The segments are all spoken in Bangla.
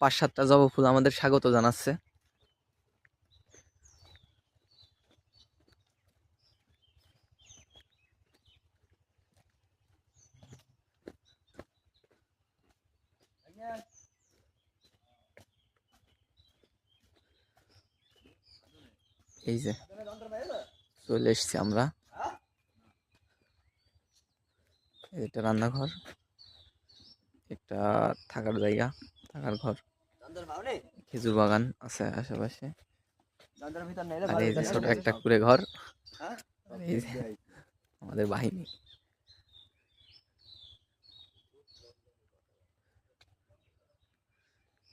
5-7টা জবা ফুল আমাদের স্বাগত জানাচ্ছে। এই যে চলে এসছি আমরা, এটা রান্নাঘর, একটা থাকার জায়গা, থাকার ঘর, খেজুর বাগান আছে আশেপাশে, আর এই যে ছোট একটা কুড়ে ঘর, এই যে আমাদের বাহিনী।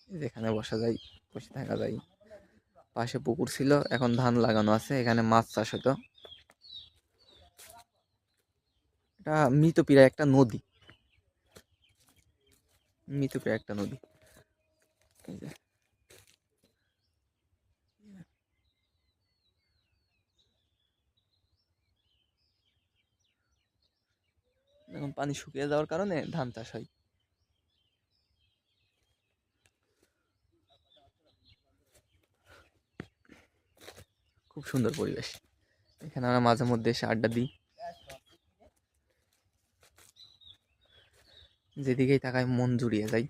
যেখানে বসা যায়, বসে থাকা যায়। পাশে পুকুর ছিল, এখন ধান লাগানো আছে, এখানে মাছ চাষ হতো। এটা মৃতপ্রায় একটা নদী, মৃতপ্রায় একটা নদী। এই যে এখন পানি শুকিয়ে যাওয়ার কারণে ধান চাষ হয়। খুব সুন্দর পরিবেশ, এখানে আমরা মাঝে মধ্যে এসে আড্ডা দিই। যেদিকেই তাকায় মন জুড়িয়ে যায়।